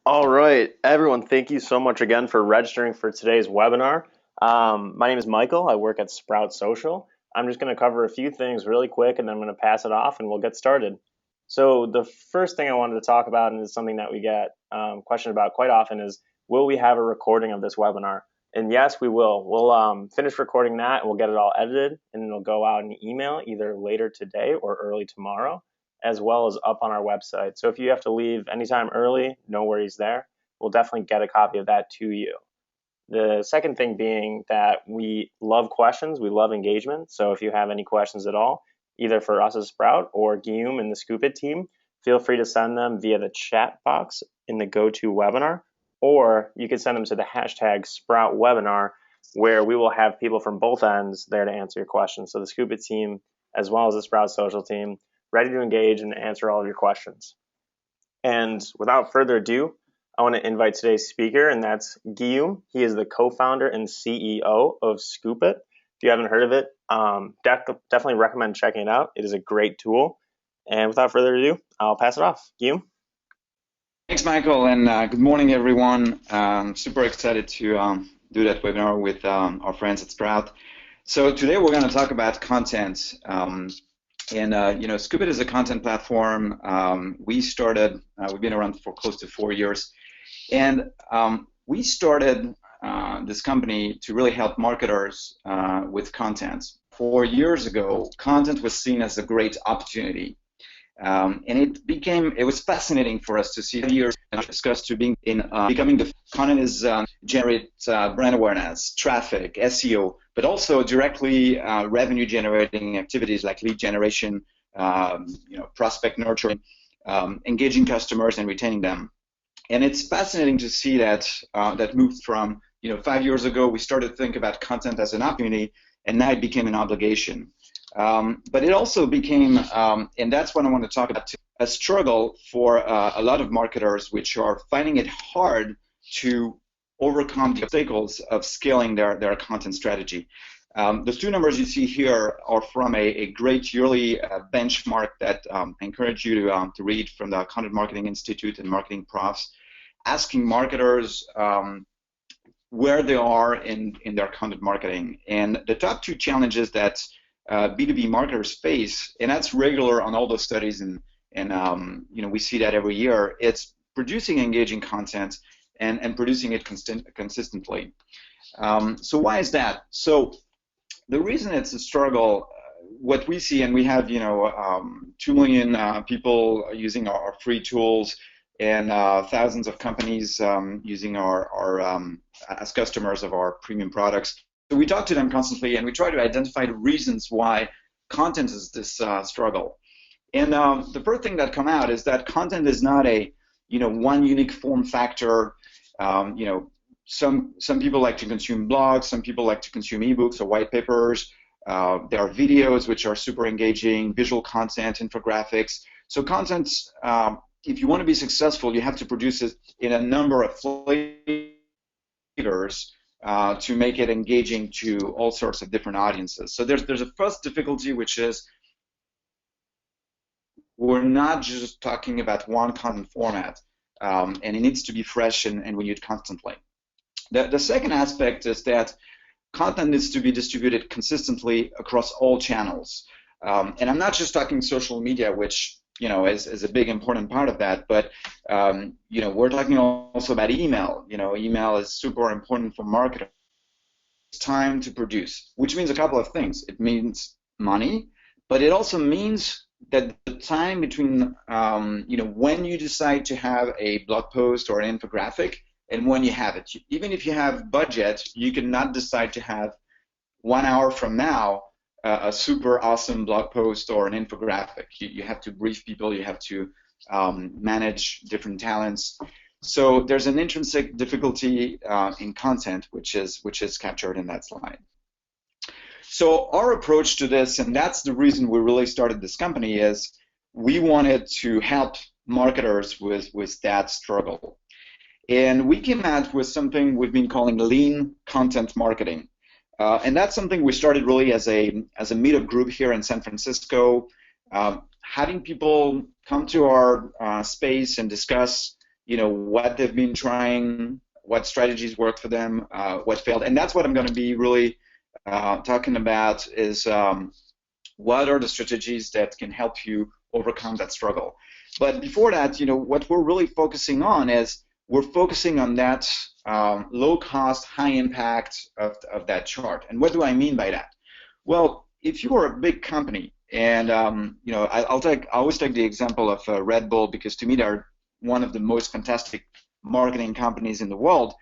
All right, everyone, thank you so much again for registering for today's webinar. My name is Michael. I work at Sprout Social. I'm just going to cover a few things really quick and then I'm going to pass it off and we'll get started. So the first thing I wanted to talk about, and is something that we get questioned about quite often, is will we have a recording of this webinar? And yes, we will. We'll finish recording that and we'll get it all edited and it'll go out in email either later today or early tomorrow, as well as up on our website. So if you have to leave anytime early, no worries there. We'll definitely get a copy of that to you. The second thing being that we love questions, we love engagement. So if you have any questions at all, either for us as Sprout or Guillaume and the Scoop.it team, feel free to send them via the chat box in the GoToWebinar, or you can send them to the hashtag SproutWebinar, where we will have people from both ends there to answer your questions. So the Scoop.it team, as well as the Sprout Social team, ready to engage and answer all of your questions. And without further ado, I want to invite today's speaker, and that's Guillaume. He is the co-founder and CEO of Scoop.it. If you haven't heard of it, definitely recommend checking it out. It is a great tool. And without further ado, I'll pass it off. Guillaume? Thanks, Michael, and good morning, everyone. Super excited to do that webinar with our friends at Sprout. So today we're going to talk about content. Scoop.it is a content platform. We've been around for close to 4 years, and we started this company to really help marketers with content. 4 years ago, content was seen as a great opportunity. And it was fascinating for us to see years discussed to becoming the content is generate brand awareness, traffic, SEO, but also directly revenue generating activities like lead generation, prospect nurturing, engaging customers and retaining them. And it's fascinating to see that that moved from 5 years ago we started to think about content as an opportunity, and now it became an obligation. But it also became, and that's what I want to talk about, a struggle for a lot of marketers, which are finding it hard to overcome the obstacles of scaling their content strategy. The two numbers you see here are from a great yearly benchmark that I encourage you to read from the Content Marketing Institute and Marketing Profs, asking marketers where they are in their content marketing. And the top two challenges that B2B marketers face, and that's regular on all those studies, and we see that every year. It's producing engaging content and producing it consistently. So why is that? So the reason it's a struggle, what we see, and we have 2 million people using our free tools, and thousands of companies using our as customers of our premium products. So we talk to them constantly, and we try to identify the reasons why content is this struggle. And the first thing that come out is that content is not a one unique form factor. Some people like to consume blogs, some people like to consume ebooks or white papers. There are videos which are super engaging, visual content, infographics. So content, if you want to be successful, you have to produce it in a number of flavors. To make it engaging to all sorts of different audiences. So there's a first difficulty, which is we're not just talking about one content format, and it needs to be fresh and renewed constantly. The second aspect is that content needs to be distributed consistently across all channels. And I'm not just talking social media, which is a big important part of that, but we're talking also about email. Email is super important for marketers. It's time to produce, which means a couple of things. It means money, but it also means that the time between when you decide to have a blog post or an infographic and when you have it. Even if you have budget, you cannot decide to have 1 hour from now a super awesome blog post or an infographic. You have to brief people, you have to manage different talents. So there's an intrinsic difficulty in content, which is captured in that slide. So our approach to this, and that's the reason we really started this company, is we wanted to help marketers with that struggle. And we came out with something we've been calling lean content marketing. And that's something we started really as a meetup group here in San Francisco, having people come to our space and discuss what they've been trying, what strategies worked for them, what failed. And that's what I'm going to be really talking about is what are the strategies that can help you overcome that struggle. But before that, what we're really focusing on is we're focusing on that low cost, high impact of that chart. And what do I mean by that? Well, if you are a big company, and I always take the example of Red Bull, because to me they're one of the most fantastic marketing companies in the world.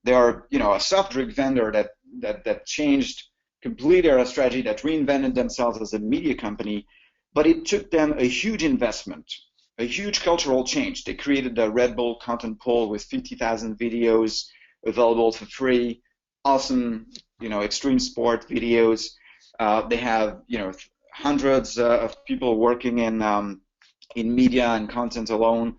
They are, a soft drink vendor that changed completely their strategy, that reinvented themselves as a media company, but it took them a huge investment, a huge cultural change. They created the Red Bull content pool with 50,000 videos available for free, awesome, extreme sport videos. They have, hundreds of people working in media and content alone.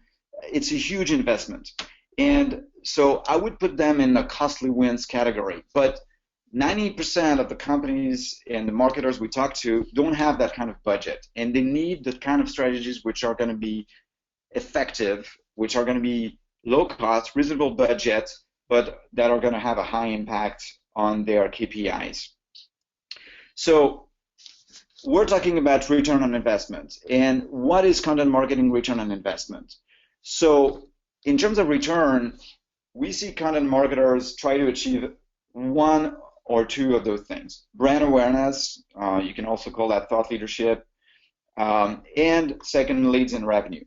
It's a huge investment. And so I would put them in the costly wins category. But 90% of the companies and the marketers we talk to don't have that kind of budget. And they need the kind of strategies which are going to be effective, which are going to be low cost, reasonable budget, but that are going to have a high impact on their KPIs. So we're talking about return on investment. And what is content marketing return on investment? So in terms of return, we see content marketers try to achieve one or two of those things. Brand awareness, you can also call that thought leadership, and second, leads and revenue.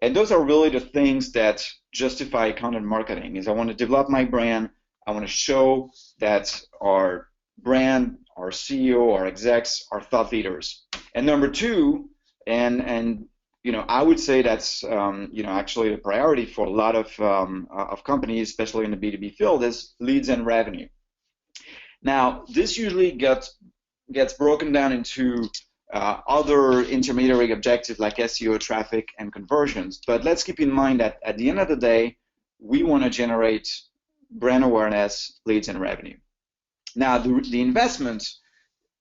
And those are really the things that justify content marketing. Is I want to develop my brand, I want to show that our brand, our CEO, our execs are thought leaders. And number two, and I would say that's actually a priority for a lot of companies, especially in the B2B field, is leads and revenue. Now, this usually gets broken down into other intermediary objectives like SEO, traffic, and conversions. But let's keep in mind that at the end of the day, we want to generate brand awareness, leads, and revenue. Now, the investment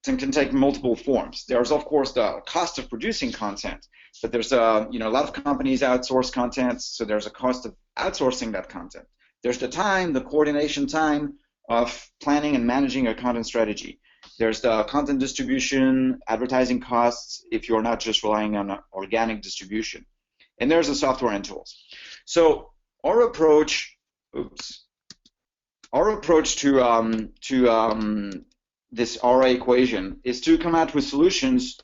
can take multiple forms. There's, of course, the cost of producing content, but there's a lot of companies outsource content, so there's a cost of outsourcing that content. There's the time, the coordination time of planning and managing a content strategy. There's the content distribution, advertising costs if you're not just relying on organic distribution. And there's the software and tools. So our approach to this RA equation is to come out with solutions,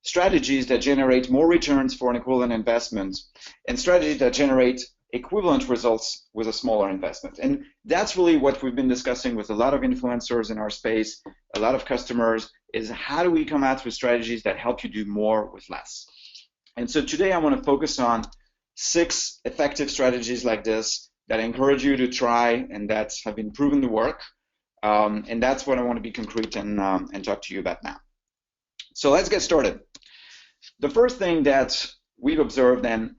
strategies that generate more returns for an equivalent investment, and strategies that generate equivalent results with a smaller investment. And that's really what we've been discussing with a lot of influencers in our space, a lot of customers, is how do we come out with strategies that help you do more with less. And so today I want to focus on 6 effective strategies like this that I encourage you to try and that have been proven to work. And that's what I want to be concrete and talk to you about now. So let's get started. The first thing that we've observed, and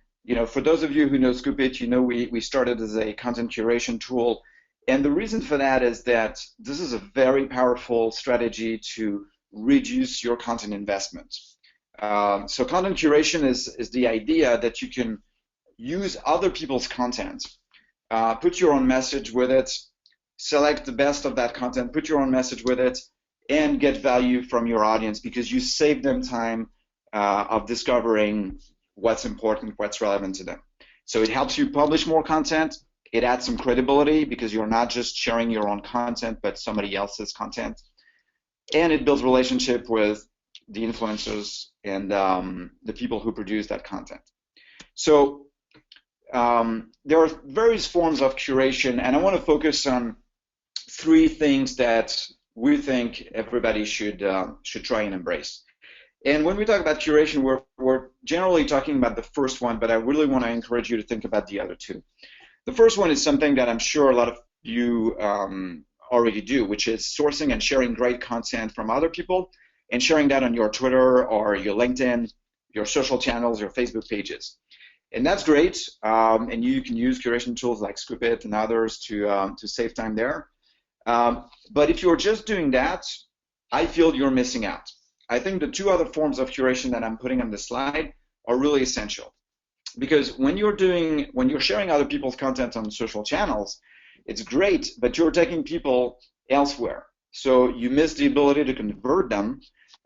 for those of you who know Scoop.it, we started as a content curation tool. And the reason for that is that this is a very powerful strategy to reduce your content investment. So content curation is the idea that you can use other people's content, put your own message with it, select the best of that content, put your own message with it, and get value from your audience because you save them time of discovering what's important, what's relevant to them. So it helps you publish more content. It adds some credibility because you're not just sharing your own content, but somebody else's content. And it builds relationship with the influencers and the people who produce that content. So there are various forms of curation, and I want to focus on 3 things that we think everybody should try and embrace. And when we talk about curation, we're generally talking about the first one, but I really want to encourage you to think about the other 2. The first one is something that I'm sure a lot of you already do, which is sourcing and sharing great content from other people and sharing that on your Twitter or your LinkedIn, your social channels, your Facebook pages. And that's great, and you can use curation tools like Scoop.it and others to save time there. But if you're just doing that, I feel you're missing out. I think the 2 other forms of curation that I'm putting on the slide are really essential. Because when you're sharing other people's content on social channels, it's great, but you're taking people elsewhere. So you miss the ability to convert them,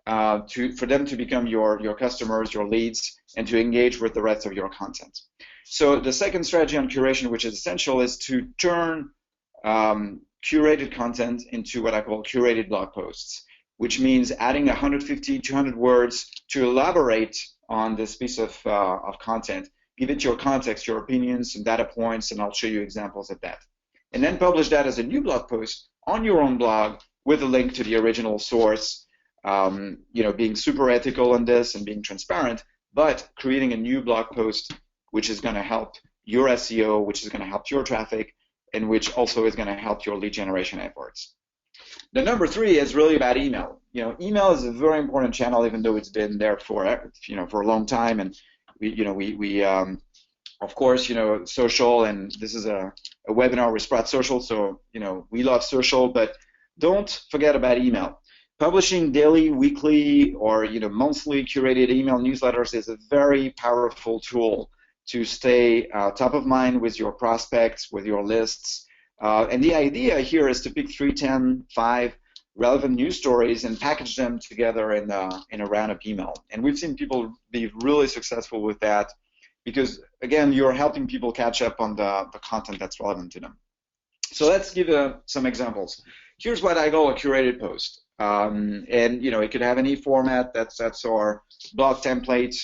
for them to become your customers, your leads, and to engage with the rest of your content. So the second strategy on curation, which is essential, is to turn curated content into what I call curated blog posts, which means adding 150, 200 words to elaborate on this piece of content. Give it your context, your opinions, some data points, and I'll show you examples of that. And then publish that as a new blog post on your own blog with a link to the original source, being super ethical on this and being transparent, but creating a new blog post which is going to help your SEO, which is going to help your traffic, and which also is going to help your lead generation efforts. The number 3 is really about email. Email is a very important channel, even though it's been there for a long time, and we of course, social, and this is a webinar with Sprout Social, so we love social, but don't forget about email. Publishing daily, weekly, or monthly curated email newsletters is a very powerful tool to stay top of mind with your prospects, with your lists. And the idea here is to pick 3, 10, 5 relevant news stories and package them together in a roundup email. And we've seen people be really successful with that because, again, you're helping people catch up on the content that's relevant to them. So let's give some examples. Here's what I call a curated post. And it could have any format. That's our blog template.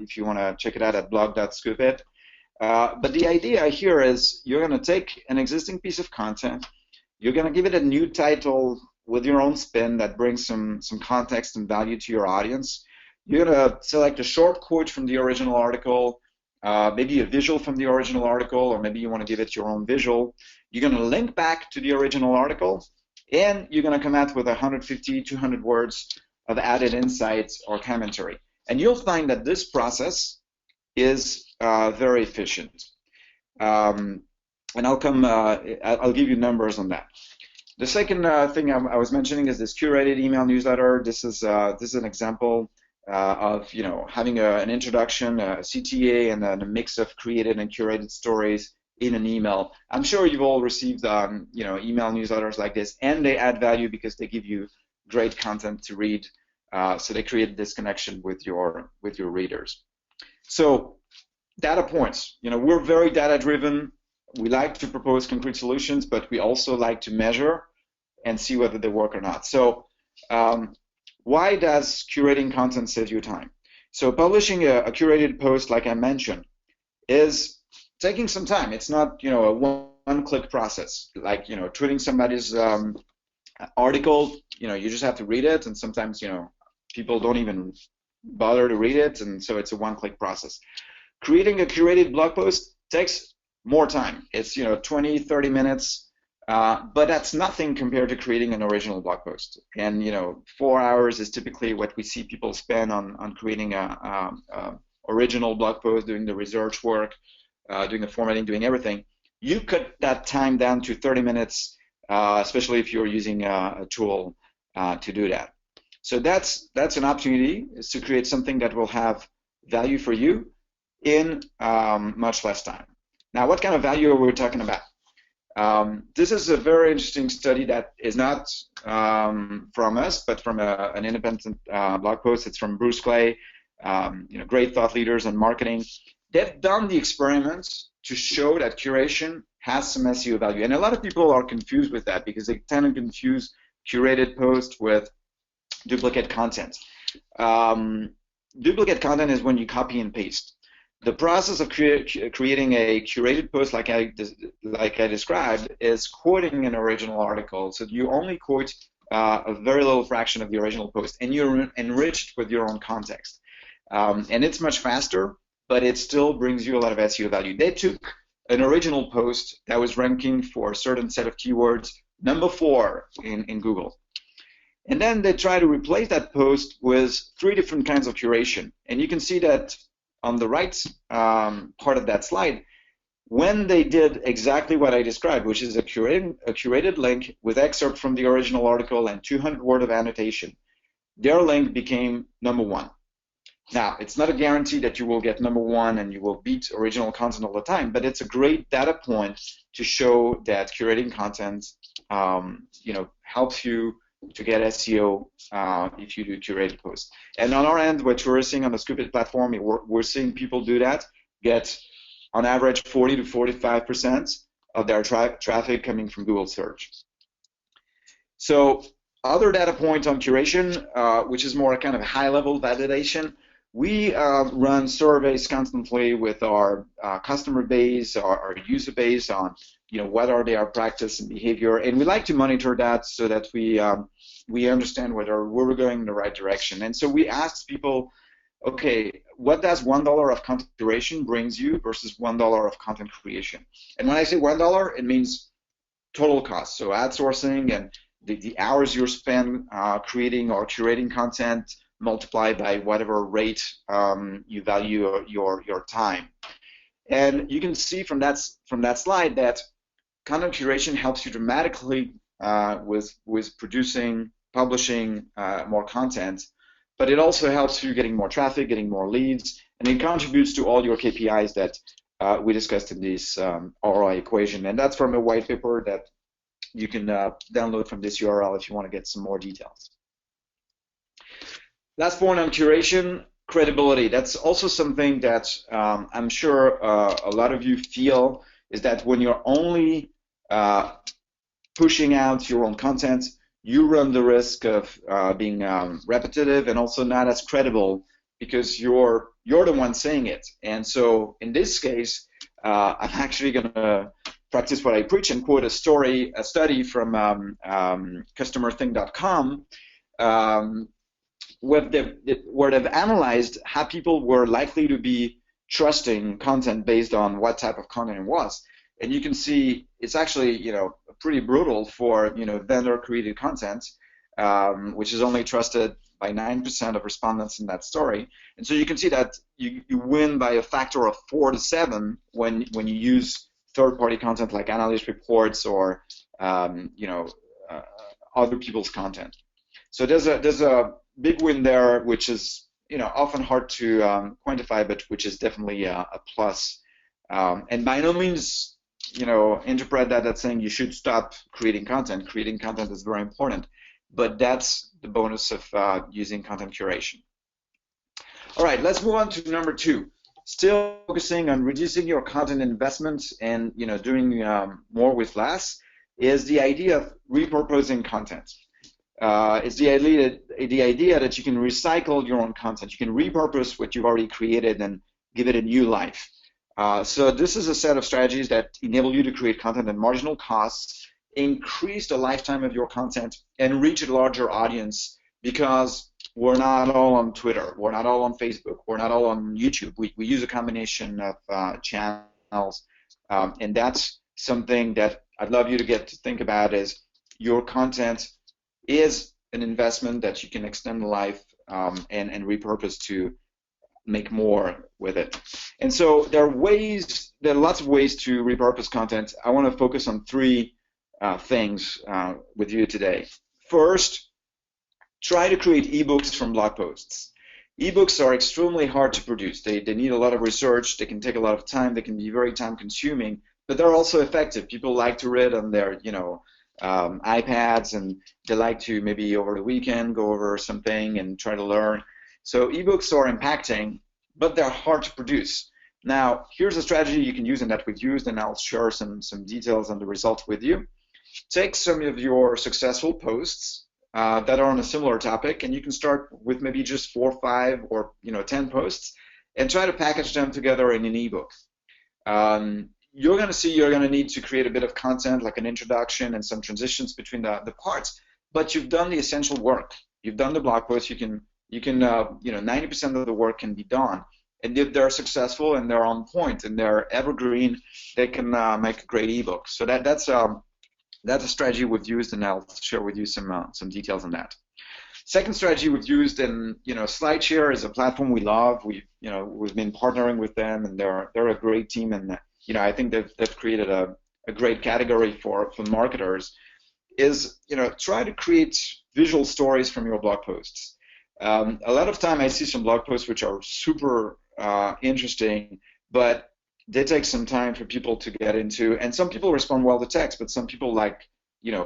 If you want to check it out at blog.scoop.it. But the idea here is you're going to take an existing piece of content, you're going to give it a new title with your own spin that brings some context and value to your audience. You're going to select a short quote from the original article, maybe a visual from the original article, or maybe you want to give it your own visual. You're going to link back to the original article, and you're going to come out with 150, 200 words of added insights or commentary. And you'll find that this process is very efficient. And I'll give you numbers on that. The second thing I was mentioning is this curated email newsletter. This is an example of having an introduction, a CTA, and then a mix of created and curated stories in an email. I'm sure you've all received email newsletters like this, and they add value because they give you great content to read. So they create this connection with your readers. So data points. We're very data driven. We like to propose concrete solutions, but we also like to measure and see whether they work or not. So why does curating content save you time? So publishing a curated post, like I mentioned, is taking some time. It's not a one-click process. Like tweeting somebody's article, you just have to read it, and sometimes people don't even bother to read it, and so it's a one-click process. Creating a curated blog post takes more time. It's 20, 30 minutes, but that's nothing compared to creating an original blog post. And 4 hours is typically what we see people spend on creating a original blog post, doing the research work, doing the formatting, doing everything. You cut that time down to 30 minutes, especially if you're using a tool to do that. So that's an opportunity, is to create something that will have value for you in much less time. Now, what kind of value are we talking about? This is a very interesting study that is not from us, but from an independent blog post. It's from Bruce Clay, great thought leaders in marketing. They've done the experiments to show that curation has some SEO value. And a lot of people are confused with that because they tend to confuse curated posts with duplicate content. Duplicate content is when you copy and paste. The process of creating a curated post, like I described, is quoting an original article. So you only quote a very little fraction of the original post, and you're enriched with your own context. And it's much faster, but it still brings you a lot of SEO value. They took an original post that was ranking for a certain set of keywords, number 4 in Google. And then they try to replace that post with 3 different kinds of curation. And you can see that on the right part of that slide, when they did exactly what I described, which is a curated link with excerpt from the original article and 200 words of annotation, their link became number 1. Now, it's not a guarantee that you will get #1 and you will beat original content all the time, but it's a great data point to show that curating content, helps you to get SEO if you do curated posts. And on our end, what we're seeing on the Scoop.it platform, we're seeing people do that, get on average 40 to 45% of their traffic coming from Google search. So other data points on curation, which is more kind of high-level validation, we run surveys constantly with our customer base, our user base on, what are their practice and behavior, and we like to monitor that so that we understand whether we're going in the right direction. And so we asked people, okay, what does $1 of content curation brings you versus $1 of content creation? And when I say $1, it means total cost, so ad sourcing and the hours you spend creating or curating content, multiplied by whatever rate you value your time. And you can see from that slide that content curation helps you dramatically with producing, publishing more content, but it also helps you getting more traffic, getting more leads, and it contributes to all your KPIs that we discussed in this ROI equation. And that's from a white paper that you can download from this URL if you want to get some more details. Last point on curation, credibility. That's also something that I'm sure a lot of you feel, is that when you're only pushing out your own content, you run the risk of being repetitive and also not as credible because you're the one saying it. And so in this case, I'm actually going to practice what I preach and quote a study from customerthing.com, where they've analyzed how people were likely to be trusting content based on what type of content it was. And you can see it's actually, pretty brutal for, vendor-created content, which is only trusted by 9% of respondents in that story. And so you can see that you win by a factor of 4 to 7 when you use third-party content like analyst reports or, other people's content. So there's a big win there, which is often hard to quantify, but which is definitely a plus. And by no means interpret that as saying you should stop creating content. Creating content is very important, but that's the bonus of using content curation. All right, let's move on to number 2. Still focusing on reducing your content investments and doing more with less is the idea of repurposing content. It's the idea that you can recycle your own content. You can repurpose what you've already created and give it a new life. So this is a set of strategies that enable you to create content at marginal costs, increase the lifetime of your content, and reach a larger audience, because we're not all on Twitter, we're not all on Facebook, we're not all on YouTube. We use a combination of channels, and that's something that I'd love you to get to think about, is your content is an investment that you can extend the life and repurpose to make more with it. And so there are lots of ways to repurpose content. I want to focus on 3 things with you today. First, try to create ebooks from blog posts. Ebooks are extremely hard to produce. They need a lot of research. They can take a lot of time. They can be very time consuming, but they're also effective. People like to read on their iPads, and they like to maybe over the weekend go over something and try to learn. So ebooks are impacting, but they're hard to produce. Now, here's a strategy you can use and that we've used, and I'll share some details on the results with you. Take some of your successful posts that are on a similar topic, and you can start with maybe just 4, 5, or 10 posts, and try to package them together in an ebook. You're going to need to create a bit of content, like an introduction and some transitions between the parts, but you've done the essential work. You've done the blog post. You can 90% of the work can be done, and if they're successful and they're on point and they're evergreen, they can make a great ebook. So that's a strategy we've used, and I'll share with you some details on that. Second strategy we've used, and SlideShare is a platform we love. We've been partnering with them, and they're a great team, and I think they've created a great category for marketers. Is try to create visual stories from your blog posts. A lot of time I see some blog posts which are super interesting, but they take some time for people to get into. And some people respond well to text, but some people like,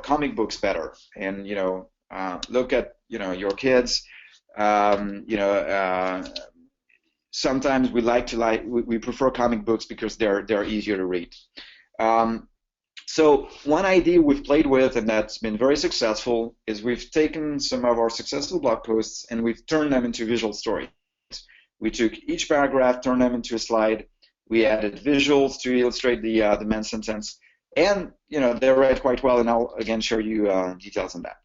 comic books better. And, look at, your kids. Sometimes we prefer comic books because they're easier to read. So one idea we've played with and that's been very successful is we've taken some of our successful blog posts and we've turned them into visual stories. We took each paragraph, turned them into a slide. We added visuals to illustrate the main sentence, and they read quite well. And I'll again show you details on that.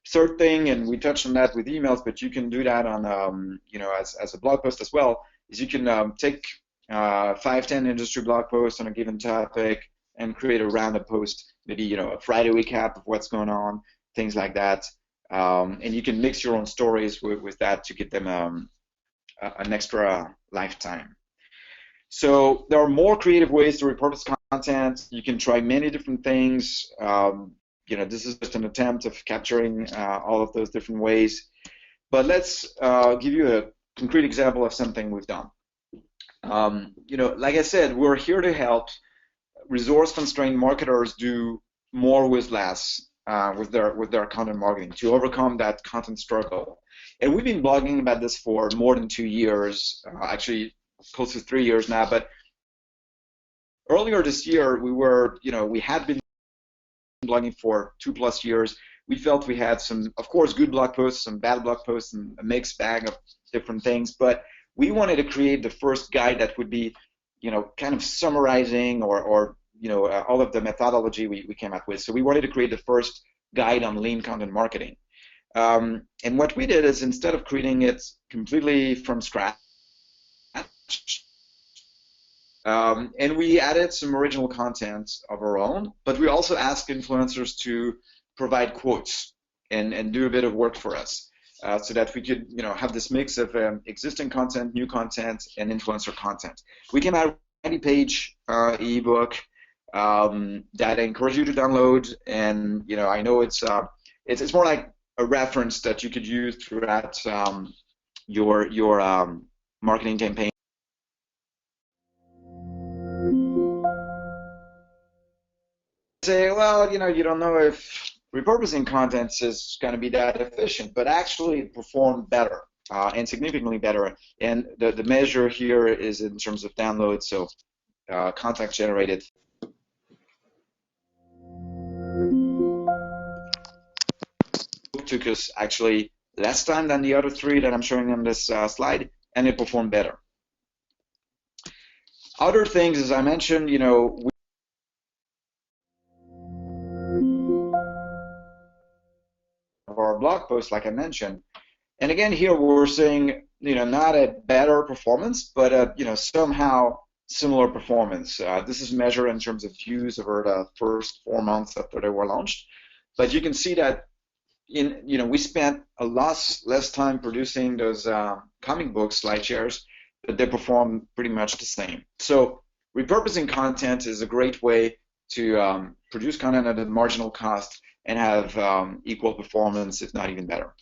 Third thing, and we touched on that with emails, but you can do that on as a blog post as well. Is you can take 5-10 industry blog posts on a given topic and create a roundup post, maybe a Friday recap of what's going on, things like that. And you can mix your own stories with that to get them an extra lifetime. So there are more creative ways to repurpose content. You can try many different things. This is just an attempt of capturing all of those different ways. But let's give you a concrete example of something we've done. Like I said, we're here to help resource-constrained marketers do more with less with their content marketing to overcome that content struggle. And we've been blogging about this for more than 2 years, actually close to 3 years now. But earlier this year, we had been blogging for 2+ years. We felt we had some, of course, good blog posts, some bad blog posts, and a mixed bag of different things. But we wanted to create the first guide that would be, kind of summarizing or all of the methodology we came up with. So we wanted to create the first guide on lean content marketing. And what we did is instead of creating it completely from scratch, and we added some original content of our own, but we also asked influencers to provide quotes and do a bit of work for us so that we could have this mix of existing content, new content, and influencer content. We came out with a 90-page ebook that I encourage you to download, and I know it's more like a reference that you could use throughout your marketing campaign. Say, well, you don't know if repurposing content is going to be that efficient, but actually it performed better and significantly better. And the measure here is in terms of downloads, so content generated. It took us actually less time than the other 3 that I'm showing on this slide, and it performed better. Other things, as I mentioned, of our blog post, like I mentioned, and again here we're seeing not a better performance, but somehow similar performance. This is measured in terms of views over the first 4 months after they were launched, but you can see that we spent a lot less time producing those comic book slide shares, but they perform pretty much the same. So repurposing content is a great way to produce content at a marginal cost and have equal performance, if not even better.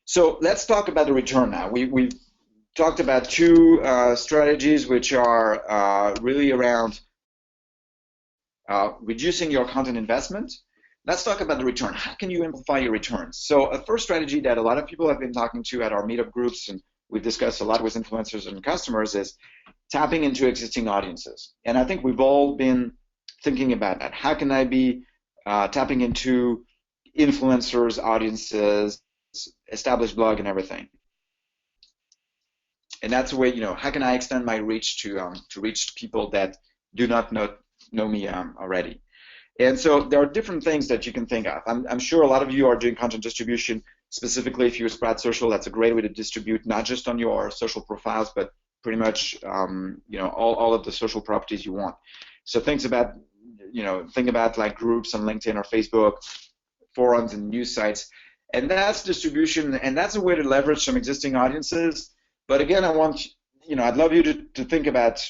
So let's talk about the return now. We've talked about 2 strategies which are really around reducing your content investment. Let's talk about the return. How can you amplify your returns? So a first strategy that a lot of people have been talking to at our meetup groups, and we've discussed a lot with influencers and customers, is tapping into existing audiences. And I think we've all been thinking about that. How can I be tapping into influencers, audiences, established blog, and everything? And that's a way, how can I extend my reach to reach people that do not know me already? And so there are different things that you can think of. I'm sure a lot of you are doing content distribution. Specifically, if you use Sprout Social, that's a great way to distribute not just on your social profiles, but pretty much all of the social properties you want. So think about like groups on LinkedIn or Facebook, forums and news sites, and that's distribution, and that's a way to leverage some existing audiences. But again, I'd love you to think about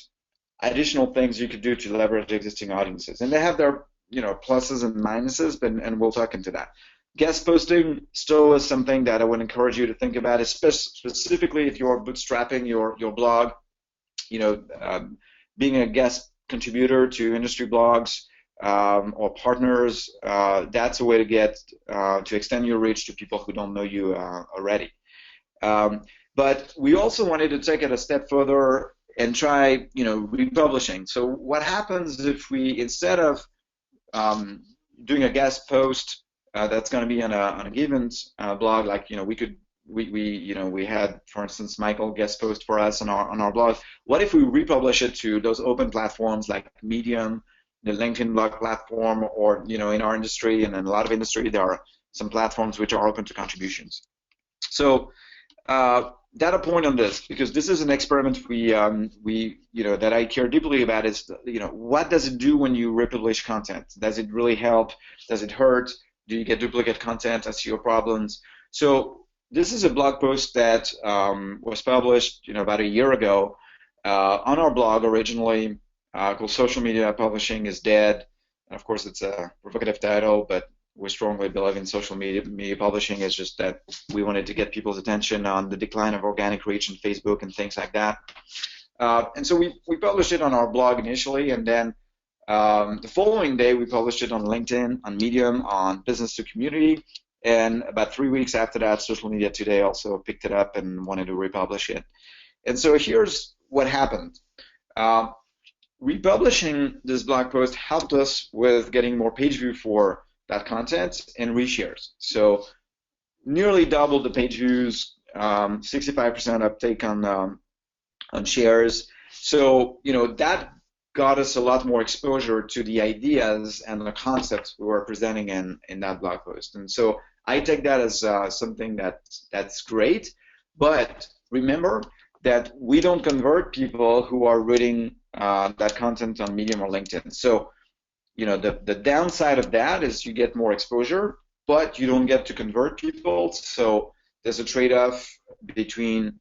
additional things you could do to leverage existing audiences, and they have their pluses and minuses, and we'll talk into that. Guest posting still is something that I would encourage you to think about, specifically if you're bootstrapping your blog. Being a guest contributor to industry blogs or partners, that's a way to get to extend your reach to people who don't know you already. But we also wanted to take it a step further and try, republishing. So what happens if we, instead of doing a guest post that's going to be on a given blog, like we had, for instance, Michael guest post for us on our blog. What if we republish it to those open platforms like Medium, the LinkedIn blog platform, or in our industry and in a lot of industry there are some platforms which are open to contributions. So data point on this, because this is an experiment we that I care deeply about, is what does it do when you republish content? Does it really help? Does it hurt? Do you get duplicate content, SEO problems? So this is a blog post that was published about a year ago on our blog originally, called "Social Media Publishing is Dead." And of course, it's a provocative title, but we strongly believe in social media publishing. It's just that we wanted to get people's attention on the decline of organic reach in Facebook and things like that. And so we published it on our blog initially, and then the following day we published it on LinkedIn, on Medium, on Business to Community, and about 3 weeks after that, Social Media Today also picked it up and wanted to republish it. And so here's what happened. Republishing this blog post helped us with getting more page view for that content and reshares. So nearly doubled the page views, 65% uptake on shares. So that got us a lot more exposure to the ideas and the concepts we were presenting in that blog post. And so I take that as something that's great. But remember that we don't convert people who are reading that content on Medium or LinkedIn. So the downside of that is you get more exposure, but you don't get to convert people. So there's a trade-off between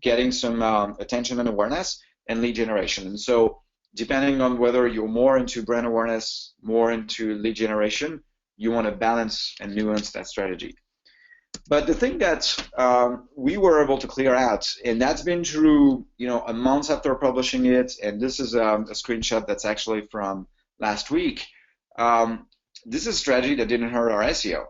getting some attention and awareness and lead generation. And so depending on whether you're more into brand awareness, more into lead generation, you want to balance and nuance that strategy. But the thing that we were able to clear out, and that's been true a month after publishing it, and this is a screenshot that's actually from last week. This is a strategy that didn't hurt our SEO.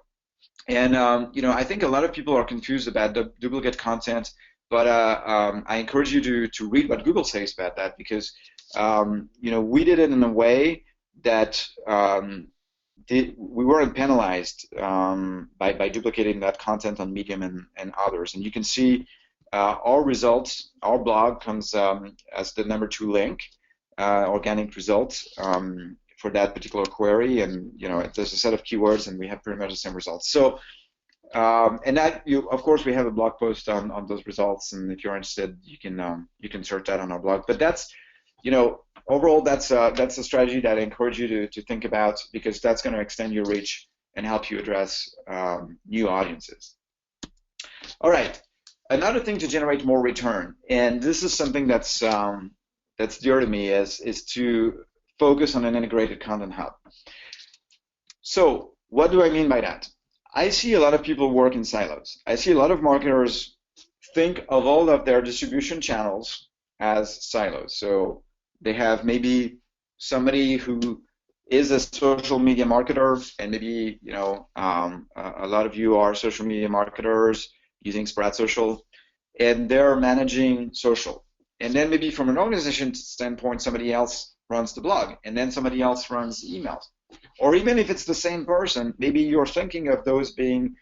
And I think a lot of people are confused about the duplicate content, but I encourage you to read what Google says about that, because we did it in a way that we weren't penalized by duplicating that content on Medium and others. And you can see our results, our blog comes as the number 2 link, organic results for that particular query, and there's a set of keywords, and we have pretty much the same results. So, and that of course, we have a blog post on those results, and if you're interested, you can search that on our blog. But that's overall, that's a strategy that I encourage you to think about, because that's going to extend your reach and help you address new audiences. All right, another thing to generate more return, and this is something that's dear to me, is to focus on an integrated content hub. So what do I mean by that? I see a lot of people work in silos. I see a lot of marketers think of all of their distribution channels as silos. So they have maybe somebody who is a social media marketer, and maybe a lot of you are social media marketers using Sprout Social, and they're managing social. And then maybe from an organization standpoint, somebody else runs the blog, and then somebody else runs emails. Or even if it's the same person, maybe you're thinking of those being,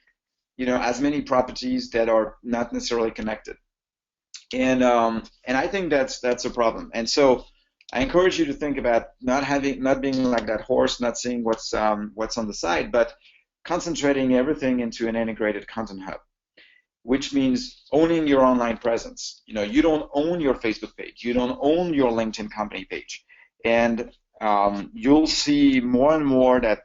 as many properties that are not necessarily connected. And I think that's a problem. And so I encourage you to think about not being like that horse, not seeing what's on the side, but concentrating everything into an integrated content hub, which means owning your online presence. You don't own your Facebook page, you don't own your LinkedIn company page, and you'll see more and more that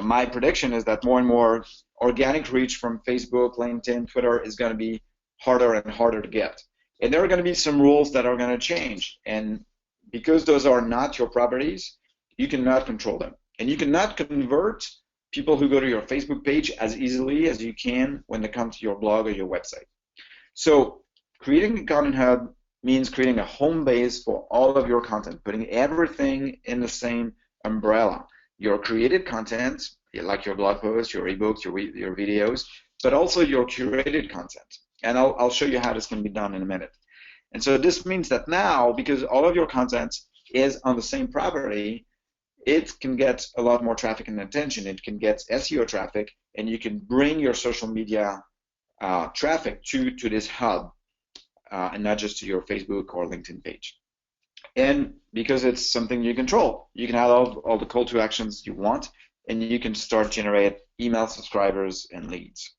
my prediction is that more and more organic reach from Facebook, LinkedIn, Twitter is going to be harder and harder to get, and there are going to be some rules that are going to change, and because those are not your properties, you cannot control them, and you cannot convert people who go to your Facebook page as easily as you can when they come to your blog or your website. So creating a Content Hub means creating a home base for all of your content, putting everything in the same umbrella. Your created content, like your blog posts, your ebooks, your videos, but also your curated content. And I'll show you how this can be done in a minute. And so this means that now, because all of your content is on the same property, it can get a lot more traffic and attention. It can get SEO traffic, and you can bring your social media traffic to this hub, and not just to your Facebook or LinkedIn page. And because it's something you control, you can add all the call to actions you want, and you can start generate email subscribers and leads.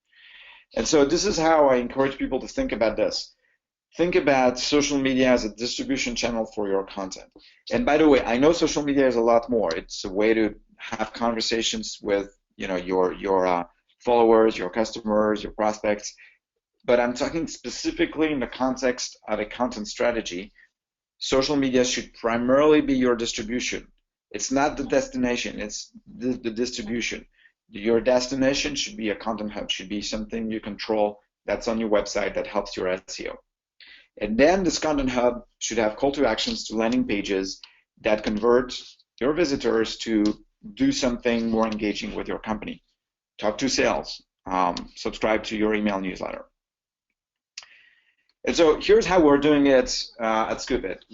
And so this is how I encourage people to think about this. Think about social media as a distribution channel for your content. And by the way, I know social media is a lot more. It's a way to have conversations with your followers, your customers, your prospects. But I'm talking specifically in the context of a content strategy. Social media should primarily be your distribution. It's not the destination, it's the distribution. Your destination should be a Content Hub, should be something you control that's on your website that helps your SEO. And then this Content Hub should have call to actions to landing pages that convert your visitors to do something more engaging with your company. Talk to sales, subscribe to your email newsletter. And so here's how we're doing it at Scoop.it.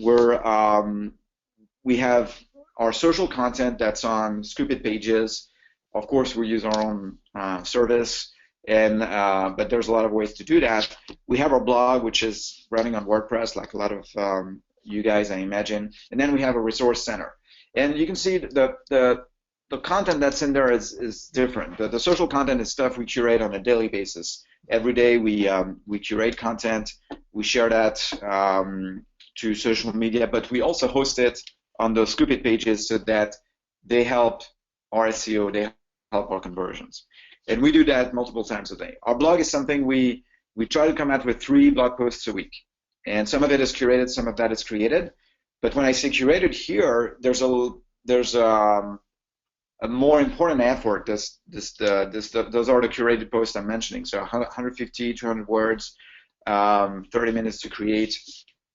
We have our social content that's on Scoop.it pages. Of course, we use our own service, but there's a lot of ways to do that. We have our blog, which is running on WordPress, like a lot of you guys, I imagine. And then we have a resource center. And you can see the content that's in there is different. The social content is stuff we curate on a daily basis. Every day we curate content, we share that to social media, but we also host it on those Scoop.it pages so that they help our SEO, they help our conversions. And we do that multiple times a day. Our blog is something we try to come out with 3 blog posts a week. And some of it is curated, some of that is created. But when I say curated here, there's a more important effort. Those are the curated posts I'm mentioning. So 150, 200 words, 30 minutes to create.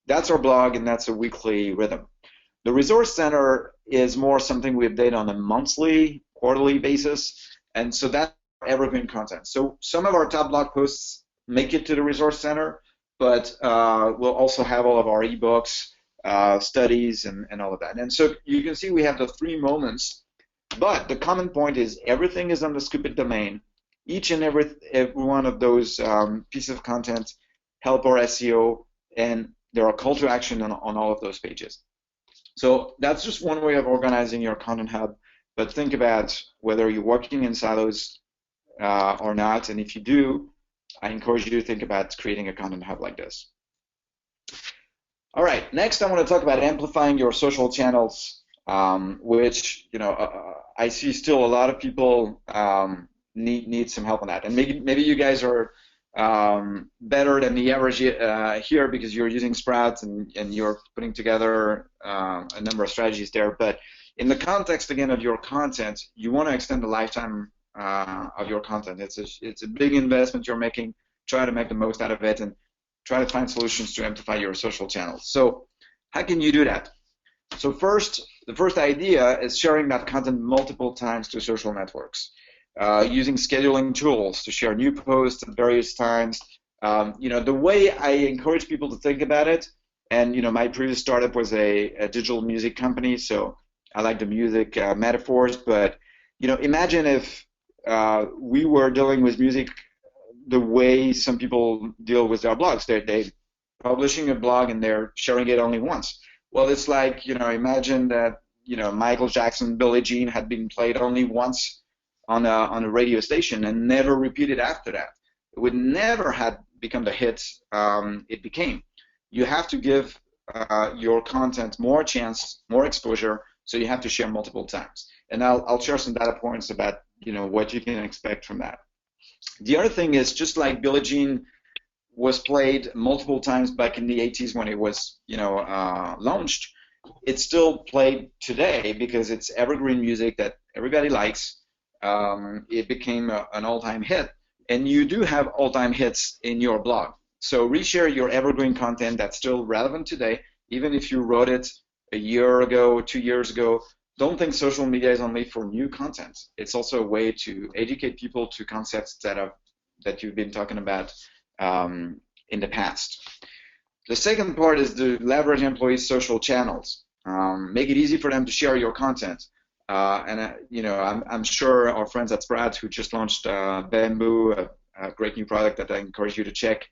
That's our blog, and that's a weekly rhythm. The resource center is more something we update on a monthly, quarterly basis, and so that's evergreen content. So some of our top blog posts make it to the resource center, but we'll also have all of our ebooks, studies, and all of that. And so you can see we have the 3 moments. But the common point is everything is on the Scoop.it domain. Each and every one of those pieces of content help our SEO, and there are call to action on all of those pages. So that's just one way of organizing your Content Hub. But think about whether you're working in silos or not. And if you do, I encourage you to think about creating a Content Hub like this. All right, next I want to talk about amplifying your social channels. Which I see still a lot of people need some help on that, and maybe you guys are better than the average here because you're using Sprout and you're putting together a number of strategies there. But in the context again of your content, you want to extend the lifetime of your content. It's a big investment you're making. Try to make the most out of it and try to find solutions to amplify your social channels. So how can you do that? So the first idea is sharing that content multiple times to social networks, using scheduling tools to share new posts at various times. The way I encourage people to think about it, and my previous startup was a digital music company, so I like the music metaphors, but imagine if we were dealing with music the way some people deal with their blogs. They're publishing a blog and they're sharing it only once. Well, it's like, imagine that, Michael Jackson, Billie Jean had been played only once on a radio station and never repeated after that. It would never have become the hit it became. You have to give your content more chance, more exposure, so you have to share multiple times. And I'll share some data points about, what you can expect from that. The other thing is, just like Billie Jean was played multiple times back in the 80s when it was, launched, it's still played today because it's evergreen music that everybody likes. it became an all-time hit. And you do have all-time hits in your blog. So reshare your evergreen content that's still relevant today, even if you wrote it a year ago, 2 years ago. Don't think social media is only for new content. It's also a way to educate people to concepts that you've been talking about in the past. The second part is to leverage employees' social channels. Make it easy for them to share your content. I'm sure our friends at Sprout, who just launched Bamboo, a great new product that I encourage you to check,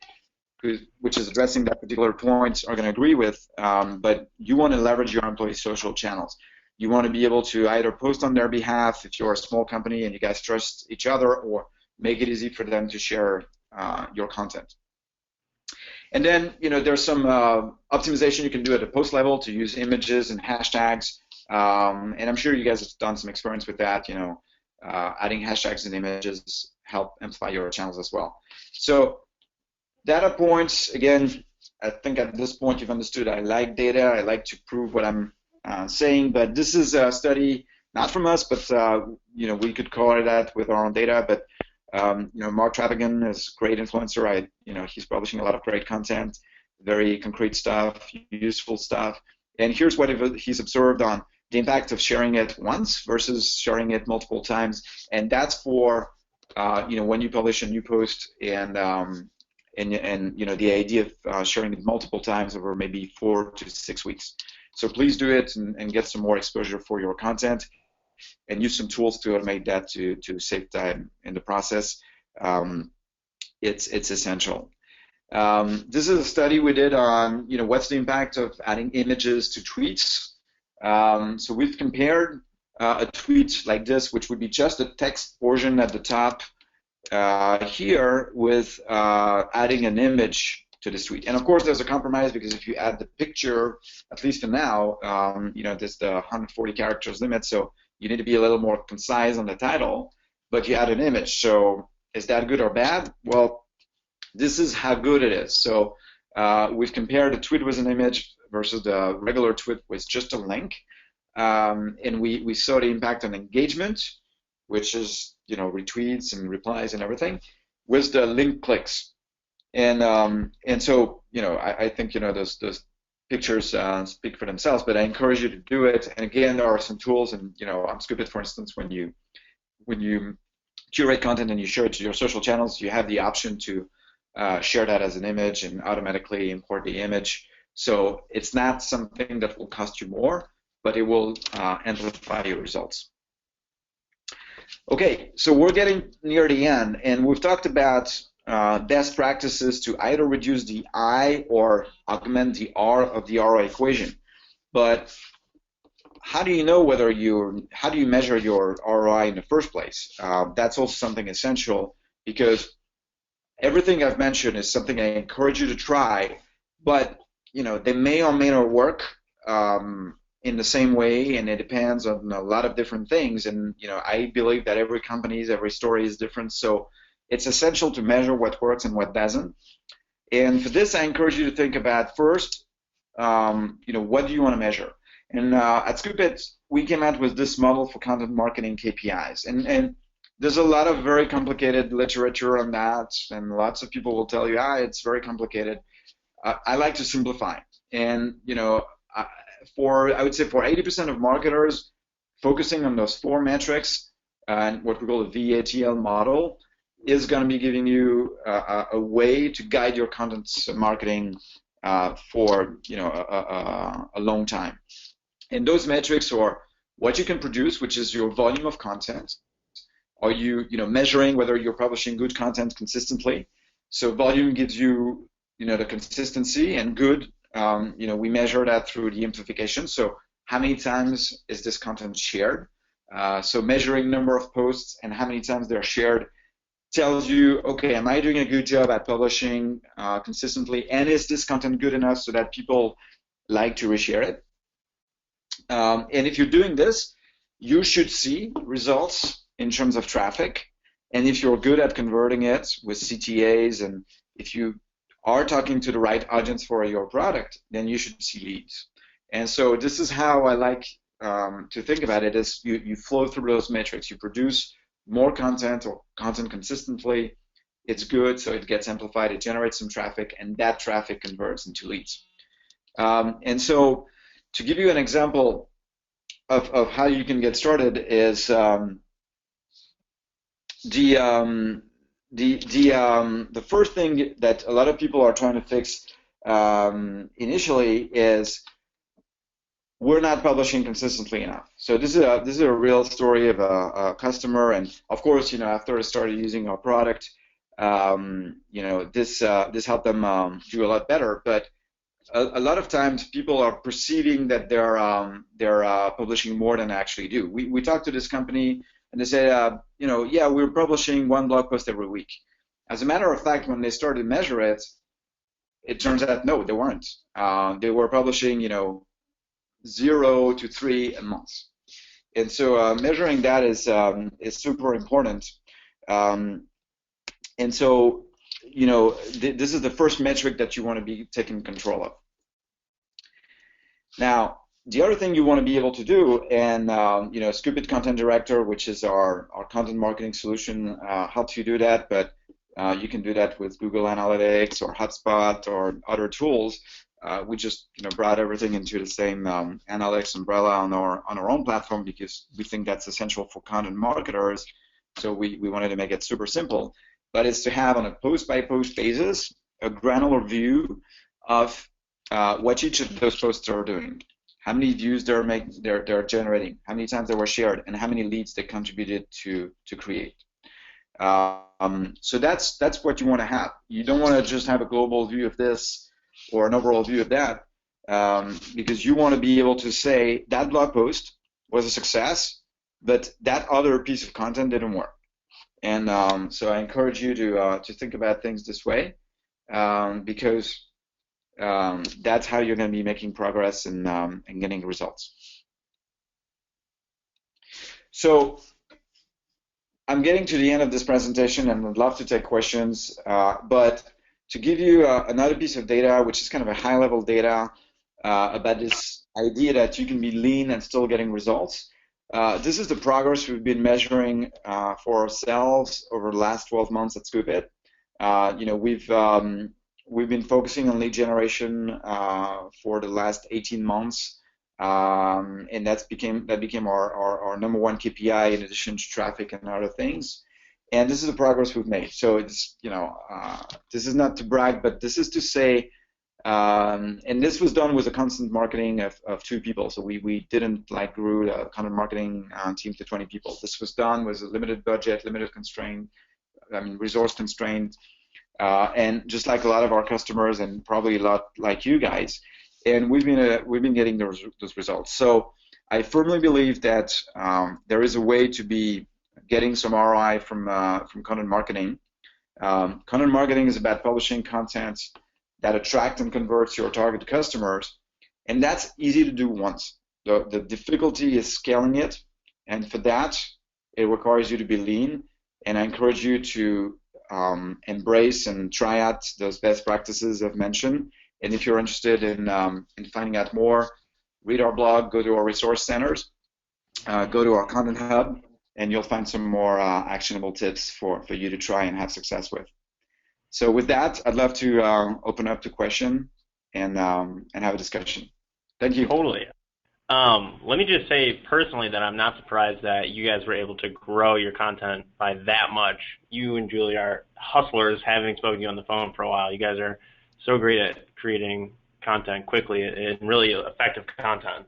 which is addressing that particular point, are going to agree with. But you want to leverage your employees' social channels. You want to be able to either post on their behalf if you're a small company and you guys trust each other, or make it easy for them to share your content. And then, there's some optimization you can do at the post level to use images and hashtags. And I'm sure you guys have done some experience with that. Adding hashtags and images help amplify your channels as well. So data points, again, I think at this point you've understood I like data. I like to prove what I'm saying. But this is a study, not from us, but we could correlate that with our own data. But Mark Travigan is a great influencer. He's publishing a lot of great content, very concrete stuff, useful stuff. And here's what he's observed on the impact of sharing it once versus sharing it multiple times. And that's for when you publish a new post and the idea of sharing it multiple times over maybe 4 to 6 weeks. So please do it and get some more exposure for your content, and use some tools to automate that to save time in the process. It's essential. This is a study we did on what's the impact of adding images to tweets. So we've compared a tweet like this, which would be just a text portion at the top here, with adding an image to this tweet. And of course, there's a compromise, because if you add the picture, at least for now, there's the 140 characters limit, so you need to be a little more concise on the title, but you add an image. So is that good or bad? Well, this is how good it is. So we've compared a tweet with an image versus the regular tweet with just a link. And we saw the impact on engagement, which is retweets and replies and everything, with the link clicks. And so I think those pictures speak for themselves, but I encourage you to do it. And again, there are some tools, and on Scoop.it, for instance, when you curate content and you share it to your social channels, you have the option to share that as an image and automatically import the image. So it's not something that will cost you more, but it will amplify your results. Okay, so we're getting near the end, and we've talked about best practices to either reduce the I or augment the R of the ROI equation. But how do you know how do you measure your ROI in the first place? That's also something essential, because everything I've mentioned is something I encourage you to try, but they may or may not work in the same way, and it depends on a lot of different things. And I believe that every story is different, so it's essential to measure what works and what doesn't. And for this, I encourage you to think about first, what do you want to measure? And at Scoop.it, we came out with this model for content marketing KPIs. And there's a lot of very complicated literature on that, and lots of people will tell you, it's very complicated. I like to simplify. And, I would say for 80% of marketers, focusing on those 4 metrics and what we call the VATL model is going to be giving you a way to guide your content marketing for a long time. And those metrics are what you can produce, which is your volume of content. Are you measuring whether you're publishing good content consistently? So volume gives you the consistency, and good, we measure that through the amplification. So how many times is this content shared? So measuring number of posts and how many times they're shared tells you, okay, am I doing a good job at publishing consistently, and is this content good enough so that people like to reshare it? And if you're doing this, you should see results in terms of traffic. And if you're good at converting it with CTAs, and if you are talking to the right audience for your product, then you should see leads. And so this is how I like to think about it, is you flow through those metrics. You produce more content or content consistently, it's good, so it gets amplified, it generates some traffic, and that traffic converts into leads. And so to give you an example of how you can get started is the first thing that a lot of people are trying to fix initially is we're not publishing consistently enough. So this is a real story of a customer, and of course, after I started using our product, this helped them do a lot better. But a lot of times, people are perceiving that they're publishing more than they actually do. We talked to this company, and they said, yeah, we're publishing one blog post every week. As a matter of fact, when they started to measure it, it turns out no, they weren't. They were publishing, 0 to 3 a month. And so measuring that is super important. And so, this is the first metric that you want to be taking control of. Now, the other thing you want to be able to do, and Scoop.it Content Director, which is our content marketing solution, helps you do that, but you can do that with Google Analytics or HubSpot or other tools. We just brought everything into the same analytics umbrella on our own platform because we think that's essential for content marketers. So we wanted to make it super simple. But it's to have on a post-by-post basis a granular view of what each of those posts are doing, how many views they're generating, how many times they were shared, and how many leads they contributed to create. So that's what you want to have. You don't want to just have a global view of this or an overall view of that, because you want to be able to say that blog post was a success, but that other piece of content didn't work. And so I encourage you to think about things this way, because that's how you're going to be making progress and getting results. So I'm getting to the end of this presentation, and I'd love to take questions, but to give you another piece of data, which is kind of a high-level data about this idea that you can be lean and still getting results. This is the progress we've been measuring for ourselves over the last 12 months at Scoop.it. We've been focusing on lead generation for the last 18 months, and that became our number one KPI in addition to traffic and other things. And this is the progress we've made. So it's this is not to brag, but this is to say. And this was done with a constant marketing of 2 people. So we didn't grew the content marketing team to 20 people. This was done with a limited budget, limited constraint, resource constraint, and just like a lot of our customers and probably a lot like you guys. And we've been getting those results. So I firmly believe that there is a way to be getting some ROI from content marketing. Content marketing is about publishing content that attract and converts your target customers, and that's easy to do once. The difficulty is scaling it, and for that, it requires you to be lean, and I encourage you to embrace and try out those best practices I've mentioned. And if you're interested in finding out more, read our blog, go to our resource centers, go to our Condom Hub, and you'll find some more actionable tips for you to try and have success with. So with that, I'd love to open up to question and have a discussion. Thank you. Totally. Let me just say personally that I'm not surprised that you guys were able to grow your content by that much. You and Julie are hustlers, having spoken to you on the phone for a while. You guys are so great at creating content quickly and really effective content.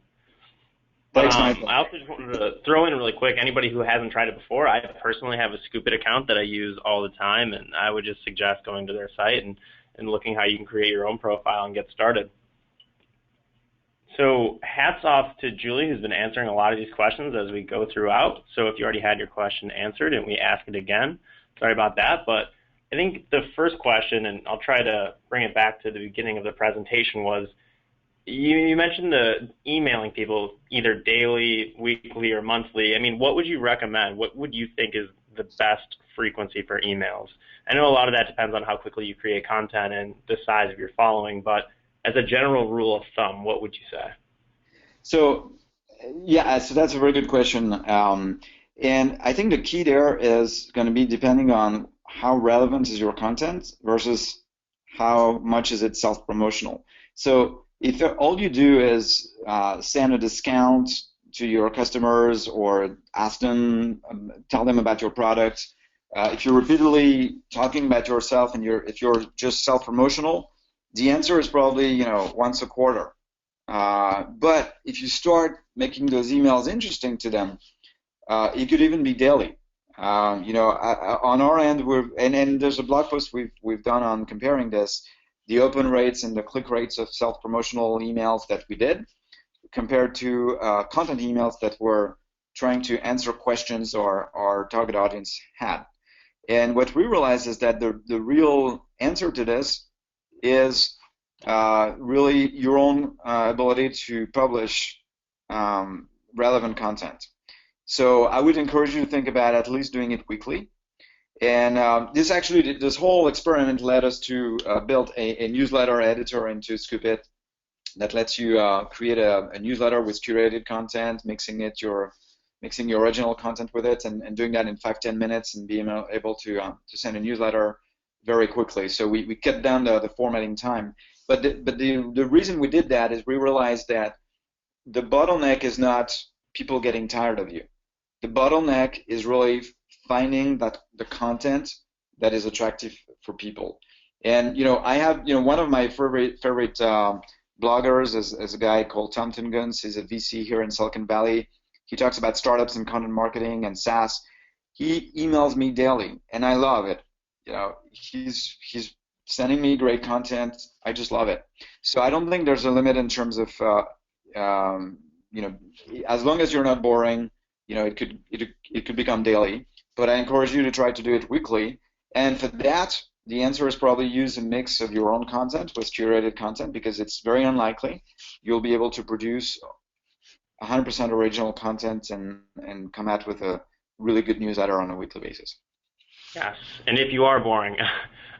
Thanks, Michael. I also just wanted to throw in really quick, anybody who hasn't tried it before, I personally have a Scoop.it account that I use all the time, and I would just suggest going to their site and looking how you can create your own profile and get started. So hats off to Julie, who's been answering a lot of these questions as we go throughout. So if you already had your question answered and we ask it again, sorry about that. But I think the first question, and I'll try to bring it back to the beginning of the presentation, was you mentioned the emailing people either daily, weekly, or monthly. I mean, what would you recommend? What would you think is the best frequency for emails? I know a lot of that depends on how quickly you create content and the size of your following, but as a general rule of thumb, what would you say? So, yeah, so that's a very good question. And I think the key there is going to be depending on how relevant is your content versus how much is it self-promotional. So if all you do is send a discount to your customers or ask them, tell them about your product, if you're repeatedly talking about yourself and if you're just self-promotional, the answer is probably once a quarter. But if you start making those emails interesting to them, it could even be daily. On our end, and there's a blog post we've done on comparing this, the open rates and the click rates of self-promotional emails that we did compared to content emails that were trying to answer questions our target audience had. And what we realized is that the real answer to this is really your own ability to publish relevant content. So I would encourage you to think about at least doing it weekly. And this whole experiment led us to build a newsletter editor into Scoop.it that lets you create a newsletter with curated content, mixing your original content with it, and doing that in 5-10 minutes, and being able to send a newsletter very quickly. So we cut down the formatting time. But the reason we did that is we realized that the bottleneck is not people getting tired of you. The bottleneck is really finding that the content that is attractive for people. And I have one of my favorite bloggers is a guy called Tom Tunguns. He's a VC here in Silicon Valley. He talks about startups and content marketing and SaaS. He emails me daily, and I love it. He's sending me great content. I just love it. So I don't think there's a limit in terms of as long as you're not boring. It could become daily, but I encourage you to try to do it weekly. And for that, the answer is probably use a mix of your own content with curated content, because it's very unlikely you'll be able to produce 100% original content and come out with a really good newsletter on a weekly basis. Yes, and if you are boring,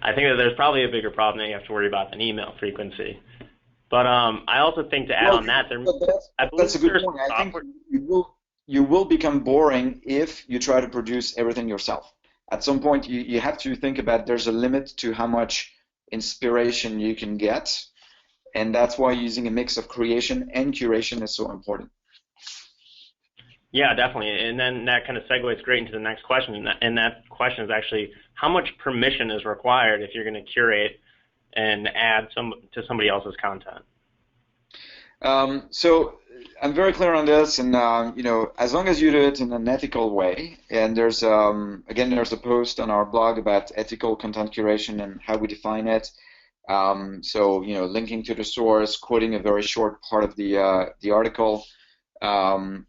I think that there's probably a bigger problem that you have to worry about than email frequency. But I also think to add on that, that's a good point. I think you will become boring if you try to produce everything yourself. At some point, you have to think about there's a limit to how much inspiration you can get, and that's why using a mix of creation and curation is so important. Yeah, definitely. And then that kind of segues great into the next question, and that question is actually how much permission is required if you're going to curate and add to somebody else's content? So I'm very clear on this, and as long as you do it in an ethical way, and there's a post on our blog about ethical content curation and how we define it. So linking to the source, quoting a very short part of the article.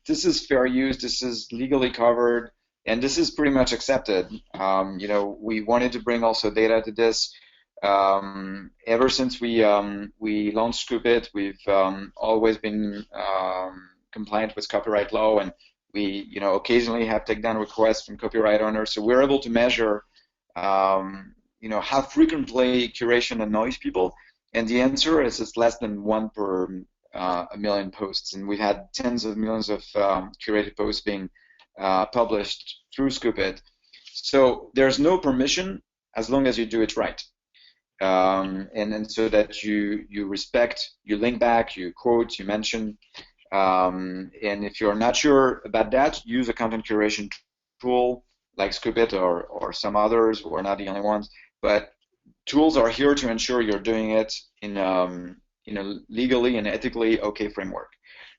This is fair use. This is legally covered, and this is pretty much accepted. We wanted to bring also data to this. Ever since we launched Scoop.it, we've always been compliant with copyright law, and we occasionally have takedown requests from copyright owners. So we're able to measure how frequently curation annoys people, and the answer is it's less than 1 per a million posts, and we've had tens of millions of curated posts being published through Scoop.it. So there's no permission as long as you do it right. And so that you respect, you link back, you quote, you mention, and if you're not sure about that, use a content curation tool like Scoop.it or some others. We're not the only ones, but tools are here to ensure you're doing it in a legally and ethically okay framework.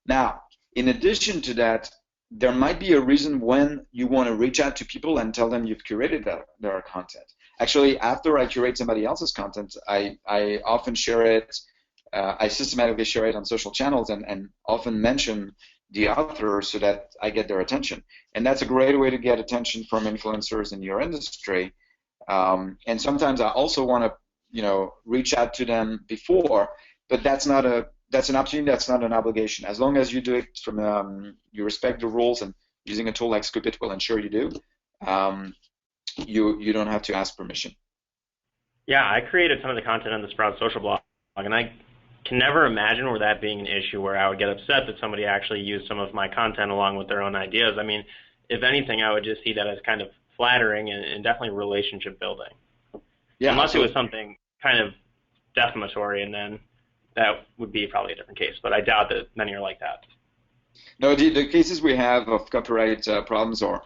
Now, in addition to that, there might be a reason when you want to reach out to people and tell them you've curated their content. Actually, after I curate somebody else's content, I often share it, I systematically share it on social channels and often mention the author so that I get their attention. And that's a great way to get attention from influencers in your industry. And sometimes I also want to, reach out to them before, but that's an opportunity, that's not an obligation. As long as you do it from, you respect the rules, and using a tool like Scoop.it will ensure you do, you don't have to ask permission. Yeah, I create a ton of the content on the Sprout social blog, and I can never imagine that being an issue where I would get upset that somebody actually used some of my content along with their own ideas. I mean, if anything, I would just see that as kind of flattering and definitely relationship building. Yeah, Unless it was absolutely. something kind of defamatory, and then that would be probably a different case. But I doubt that many are like that. No, the cases we have of copyright problems are,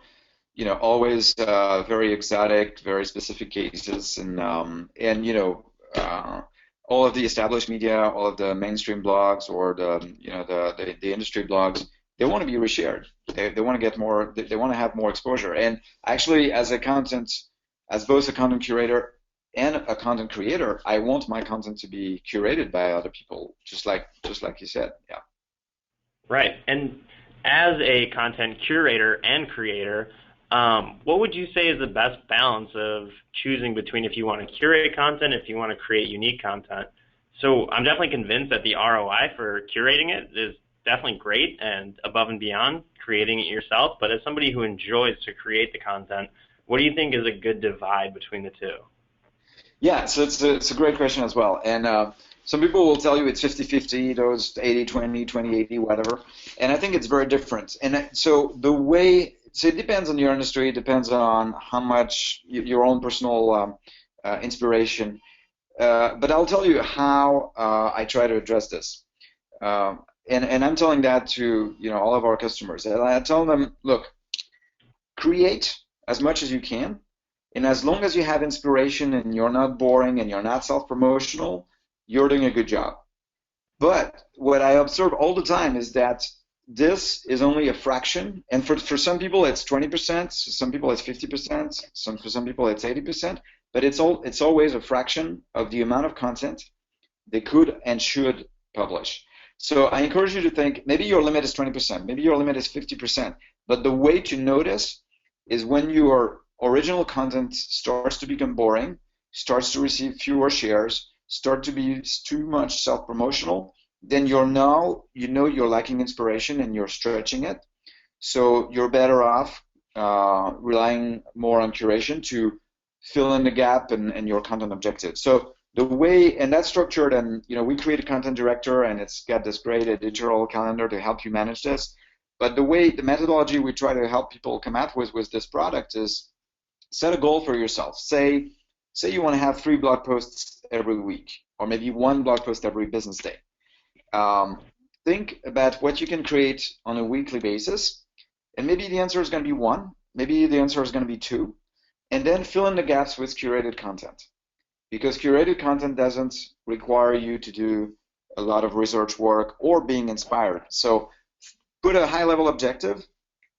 always very exotic, very specific cases, and all of the established media, all of the mainstream blogs, or the industry blogs, they want to be reshared. They want to get more. They want to have more exposure. And actually, as both a content curator and a content creator, I want my content to be curated by other people, just like you said. Yeah. Right. And as a content curator and creator, what would you say is the best balance of choosing between if you want to curate content, if you want to create unique content? So I'm definitely convinced that the ROI for curating it is definitely great and above and beyond creating it yourself. But as somebody who enjoys to create the content, what do you think is a good divide between the two? Yeah, so it's a great question as well. And some people will tell you it's 50-50, those 80-20, 20-80, whatever. And I think it's very different. And so it depends on your industry, it depends on how much your own personal inspiration. But I'll tell you how I try to address this. And I'm telling that to all of our customers. And I tell them, look, create as much as you can, and as long as you have inspiration and you're not boring and you're not self-promotional, you're doing a good job. But what I observe all the time is that this is only a fraction, and for some people it's 20%, some people it's 50%, for some people it's 80%, but it's always a fraction of the amount of content they could and should publish. So I encourage you to think, maybe your limit is 20%, maybe your limit is 50%, but the way to notice is when your original content starts to become boring, starts to receive fewer shares, start to be too much self-promotional, then you're lacking inspiration and you're stretching it. So you're better off relying more on curation to fill in the gap and your content objectives. So the way, and that's structured, and we create a content director, and it's got this great editorial calendar to help you manage this. But the methodology we try to help people come out with this product is set a goal for yourself. Say you want to have 3 blog posts every week, or maybe 1 blog post every business day. Think about what you can create on a weekly basis, and maybe the answer is going to be 1, maybe the answer is going to be 2, and then fill in the gaps with curated content. Because curated content doesn't require you to do a lot of research work or being inspired. So put a high-level objective,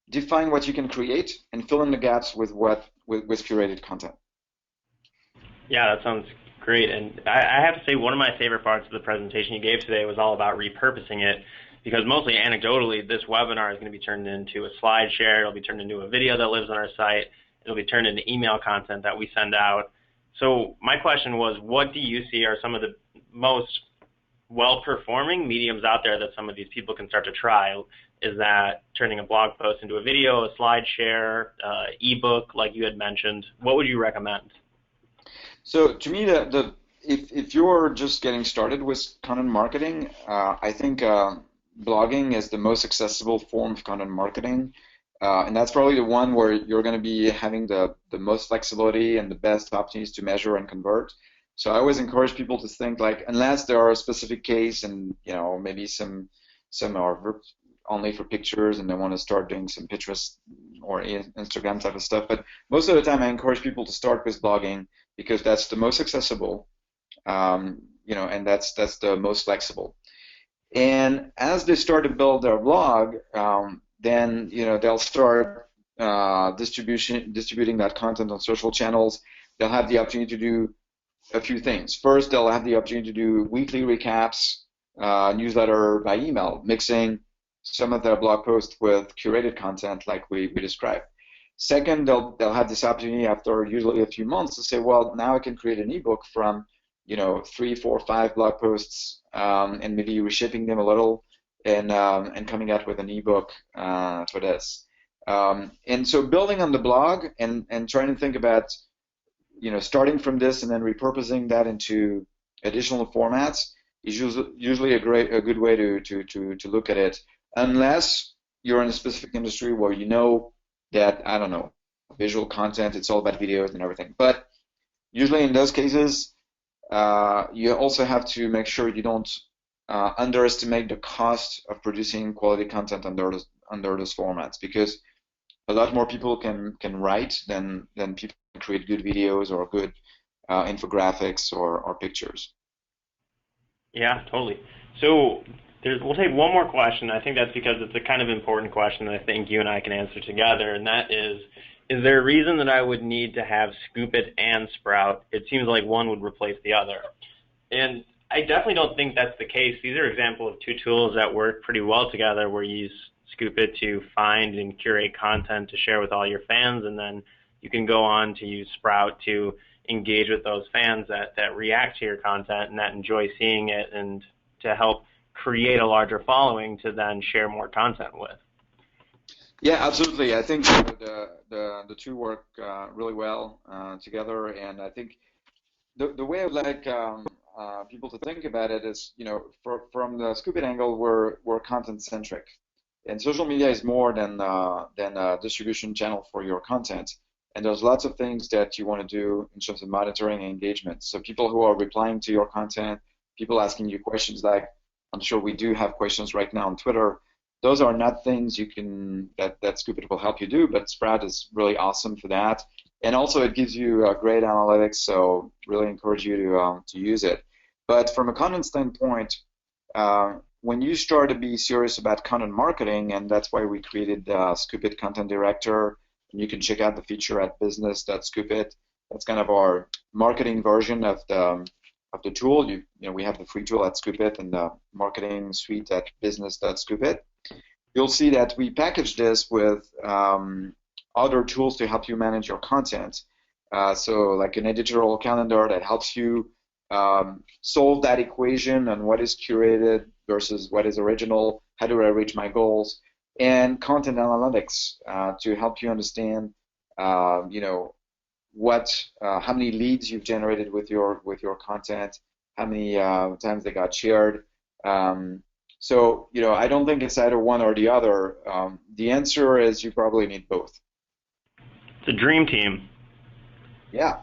define what you can create, and fill in the gaps with curated content. Yeah, that sounds great. And I have to say, one of my favorite parts of the presentation you gave today was all about repurposing it, because mostly anecdotally, this webinar is going to be turned into a slide share. It'll be turned into a video that lives on our site. It'll be turned into email content that we send out. So my question was, what do you see are some of the most well-performing mediums out there that some of these people can start to try? Is that turning a blog post into a video, a slide share, ebook, like you had mentioned? What would you recommend? So to me, if you're just getting started with content marketing, I think blogging is the most accessible form of content marketing. And that's probably the one where you're going to be having the most flexibility and the best opportunities to measure and convert. So I always encourage people to think, like, unless there are a specific case and maybe some are only for pictures and they want to start doing some Pinterest or Instagram type of stuff. But most of the time I encourage people to start with blogging because that's the most accessible, and that's the most flexible. And as they start to build their blog, then they'll start distributing that content on social channels. They'll have the opportunity to do a few things. First, they'll have the opportunity to do weekly recaps, newsletter by email, mixing some of their blog posts with curated content like we described. Second, they'll have this opportunity after usually a few months to say, well, now I can create an ebook from 3, 4, 5 blog posts, and maybe reshaping them a little and coming out with an ebook for this. And so building on the blog and trying to think about starting from this and then repurposing that into additional formats is usually a good way to look at it, unless you're in a specific industry where that, I don't know, visual content, it's all about videos and everything. But usually in those cases, you also have to make sure you don't underestimate the cost of producing quality content under those formats, because a lot more people can write than people can create good videos or good infographics or pictures. Yeah, totally. So we'll take one more question. I think that's because it's a kind of important question that I think you and I can answer together, and that is there a reason that I would need to have Scoop.it and Sprout? It seems like one would replace the other. And I definitely don't think that's the case. These are examples of two tools that work pretty well together, where you use Scoop.it to find and curate content to share with all your fans, and then you can go on to use Sprout to engage with those fans that react to your content and that enjoy seeing it, and to help create a larger following to then share more content with. Yeah, absolutely. I think the two work really well together, and I think the way I would like people to think about it is, from the Scoop.it angle, we're content centric, and social media is more than a distribution channel for your content. And there's lots of things that you want to do in terms of monitoring and engagement. So people who are replying to your content, people asking you questions, like I'm sure we do have questions right now on Twitter. Those are not things that Scoop.it will help you do, but Sprout is really awesome for that. And also it gives you great analytics, so really encourage you to use it. But from a content standpoint, when you start to be serious about content marketing, and that's why we created Scoop.it Content Director, and you can check out the feature at business.scoop.it. That's kind of our marketing version of the tool. We have the free tool at Scoop.it and the marketing suite at business.scoop.it. You'll see that we package this with other tools to help you manage your content. So like an editorial calendar that helps you solve that equation on what is curated versus what is original, how do I reach my goals, and content analytics to help you understand, how many leads you've generated with your content, how many times they got shared. I don't think it's either one or the other. The answer is you probably need both. It's a dream team. Yeah.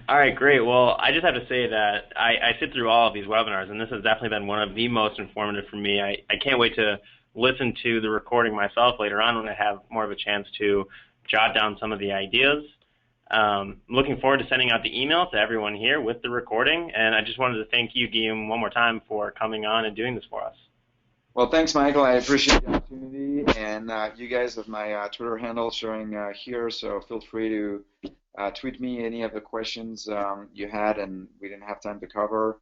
All right, great. Well, I just have to say that I sit through all of these webinars, and this has definitely been one of the most informative for me. I can't wait to listen to the recording myself later on when I have more of a chance to jot down some of the ideas. I'm looking forward to sending out the email to everyone here with the recording, and I just wanted to thank you, Guillaume, one more time for coming on and doing this for us. Well, thanks, Michael. I appreciate the opportunity, and you guys have my Twitter handle showing here, so feel free to tweet me any of the questions you had and we didn't have time to cover.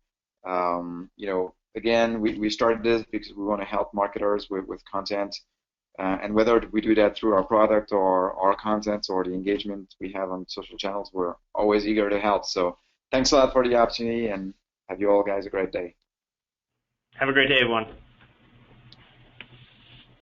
Again, we started this because we want to help marketers with content, and whether we do that through our product or our content or the engagement we have on social channels, we're always eager to help. So thanks a lot for the opportunity, and have you all guys a great day. Have a great day, everyone.